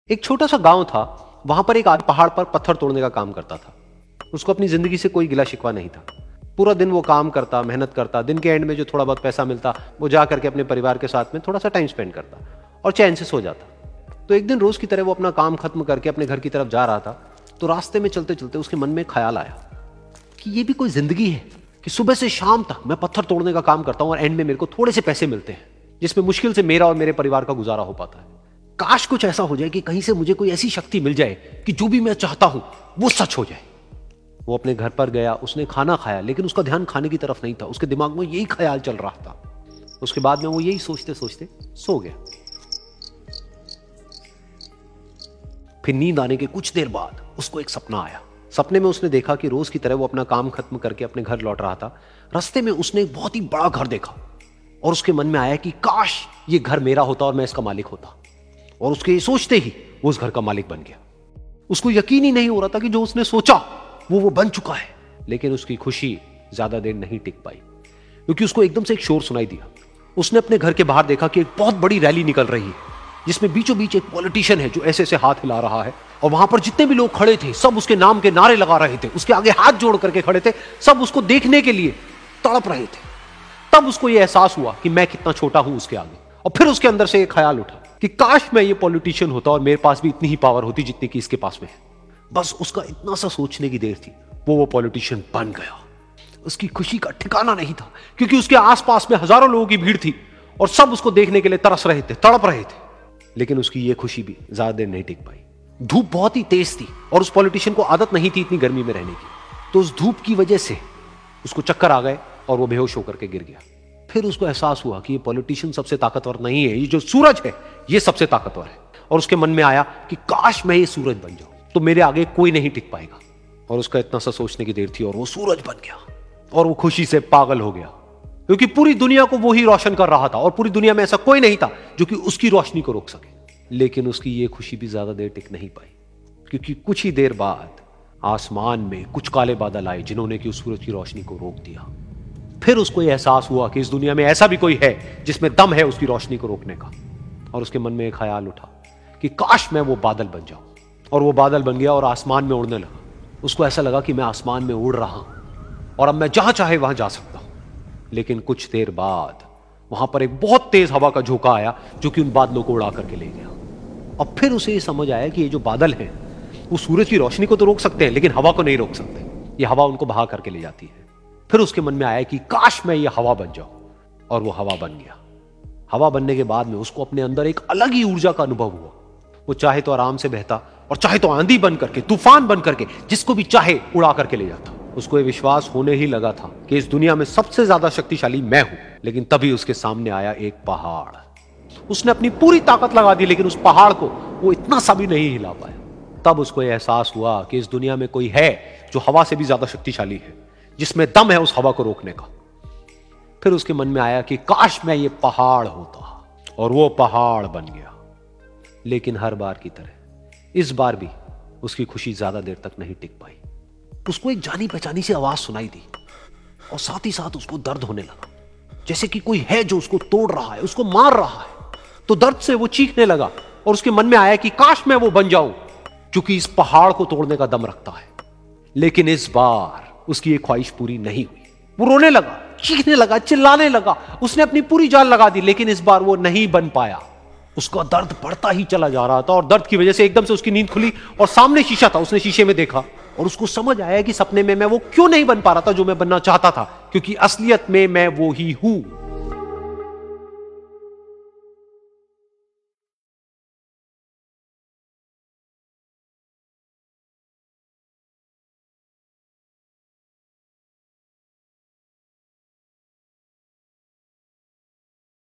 एक छोटा सा गांव था। वहां पर एक आदमी पहाड़ पर पत्थर तोड़ने का काम करता था। उसको अपनी जिंदगी से कोई गिला शिकवा नहीं था। पूरा दिन वो काम करता, मेहनत करता, दिन के एंड में जो थोड़ा बहुत पैसा मिलता वो जा करके अपने परिवार के साथ में थोड़ा सा टाइम स्पेंड करता और चैन से सो जाता। तो एक दिन रोज की तरह वो अपना काम खत्म करके अपने घर की तरफ जा रहा था। तो रास्ते में चलते चलते उसके मन में ख्याल आया कि ये भी कोई जिंदगी है कि सुबह से शाम तक मैं पत्थर तोड़ने का काम करता हूं और एंड में मेरे को थोड़े से पैसे मिलते हैं जिसमें मुश्किल से मेरा और मेरे परिवार का गुजारा हो पाता है। काश कुछ ऐसा हो जाए कि कहीं से मुझे कोई ऐसी शक्ति मिल जाए कि जो भी मैं चाहता हूं वो सच हो जाए। वो अपने घर पर गया, उसने खाना खाया, लेकिन उसका ध्यान खाने की तरफ नहीं था। उसके दिमाग में यही ख्याल चल रहा था। उसके बाद में वो यही सोचते सोचते सो गया। फिर नींद आने के कुछ देर बाद उसको एक सपना आया। सपने में उसने देखा कि रोज की तरह वो अपना काम खत्म करके अपने घर लौट रहा था। रास्ते में उसने एक बहुत ही बड़ा घर देखा और उसके मन में आया कि काश ये घर मेरा होता और मैं इसका मालिक होता। और उसके ये सोचते ही वो उस घर का मालिक बन गया। उसको यकीन ही नहीं हो रहा था कि जो उसने सोचा वो बन चुका है। लेकिन उसकी खुशी ज्यादा देर नहीं टिक पाई, क्योंकि उसको एकदम से एक शोर सुनाई दिया। उसने अपने घर के बाहर देखा कि एक बहुत बड़ी रैली निकल रही है जिसमें बीचों बीच एक पॉलिटिशियन है जो ऐसे ऐसे हाथ हिला रहा है। और वहां पर जितने भी लोग खड़े थे सब उसके नाम के नारे लगा रहे थे, उसके आगे हाथ जोड़ करके खड़े थे, सब उसको देखने के लिए तड़प रहे थे। तब उसको यह एहसास हुआ कि मैं कितना छोटा हूं उसके आगे। और फिर उसके अंदर से एक ख्याल उठा कि काश मैं ये पॉलिटिशियन होता और मेरे पास भी इतनी ही पावर होती जितनी कि इसके पास में है। बस उसका इतना सा सोचने की देर थी, वो पॉलिटिशियन बन गया। उसकी खुशी का ठिकाना नहीं था, क्योंकि उसके आसपास में हजारों लोगों की भीड़ थी और सब उसको देखने के लिए तरस रहे थे, तड़प रहे थे। लेकिन उसकी ये खुशी भी ज्यादा देर नहीं टिक पाई। धूप बहुत ही तेज थी और उस पॉलिटिशियन को आदत नहीं थी इतनी गर्मी में रहने की। तो उस धूप की वजह से उसको चक्कर आ गए और वो बेहोश होकर के गिर गया। फिर उसको एहसास हुआ कि ये पॉलिटिशियन सबसे ताकतवर नहीं है, ये जो सूरज है ये सबसे ताकतवर है। और उसके मन में आया कि काश मैं ये सूरज बन जाऊं तो मेरे आगे कोई नहीं टिक पाएगा। और उसका इतना सा सोचने की देर थी और वो सूरज बन गया। और वो खुशी से पागल हो गया, क्योंकि पूरी दुनिया को वो ही रोशन कर रहा था और पूरी दुनिया में ऐसा कोई नहीं था जो कि उसकी रोशनी को रोक सके। लेकिन उसकी ये खुशी भी ज्यादा देर टिक नहीं पाई, क्योंकि कुछ ही देर बाद आसमान में कुछ काले बादल आए जिन्होंने कि उस सूरज की रोशनी को रोक दिया। फिर उसको यह एहसास हुआ कि इस दुनिया में ऐसा भी कोई है जिसमें दम है उसकी रोशनी को रोकने का। और उसके मन में एक ख्याल उठा कि काश मैं वो बादल बन जाऊं। और वो बादल बन गया और आसमान में उड़ने लगा। उसको ऐसा लगा कि मैं आसमान में उड़ रहा हूं और अब मैं जहां चाहे वहां जा सकता हूं। लेकिन कुछ देर बाद वहां पर एक बहुत तेज हवा का झोंका आया जो कि उन बादलों को उड़ा करके ले गया। और फिर उसे ये समझ आया कि ये जो बादल हैं वो सूरज की रोशनी को तो रोक सकते हैं लेकिन हवा को नहीं रोक सकते। ये हवा उनको बहा करके ले जाती है। फिर उसके मन में आया कि काश मैं ये हवा बन जाऊं। और वो हवा बन गया। हवा बनने के बाद में उसको अपने अंदर एक अलग ही ऊर्जा का अनुभव हुआ। वो चाहे तो आराम से बहता और चाहे तो आंधी बन करके, तूफान बन करके, जिसको भी चाहे उड़ा करके ले जाता। उसको ये विश्वास होने ही लगा था कि इस दुनिया में सबसे ज्यादा शक्तिशाली मैं हूं। लेकिन तभी उसके सामने आया एक पहाड़। उसने अपनी पूरी ताकत लगा दी लेकिन उस पहाड़ को वो इतना सा भी नहीं हिला पाया। तब उसको यह एहसास हुआ कि इस दुनिया में कोई है जो हवा से भी ज्यादा शक्तिशाली है, जिसमें दम है उस हवा को रोकने का। फिर उसके मन में आया कि काश मैं ये पहाड़ होता। और वो पहाड़ बन गया। लेकिन हर बार की तरह इस बार भी उसकी खुशी ज्यादा देर तक नहीं टिक पाई। उसको एक जानी पहचानी सी आवाज सुनाई दी और साथ ही साथ उसको दर्द होने लगा, जैसे कि कोई है जो उसको तोड़ रहा है, उसको मार रहा है। तो दर्द से वो चीखने लगा और उसके मन में आया कि काश मैं वो बन जाऊं क्योंकि इस पहाड़ को तोड़ने का दम रखता है। लेकिन इस बार उसकी ये ख्वाहिश पूरी नहीं हुई। वो रोने लगा, चीखने लगा, चिल्लाने लगा। उसने अपनी पूरी जान लगा दी लेकिन इस बार वो नहीं बन पाया। उसका दर्द बढ़ता ही चला जा रहा था और दर्द की वजह से एकदम से उसकी नींद खुली और सामने शीशा था। उसने शीशे में देखा और उसको समझ आया कि सपने में मैं वो क्यों नहीं बन पा रहा था जो मैं बनना चाहता था, क्योंकि असलियत में मैं वो ही हूं।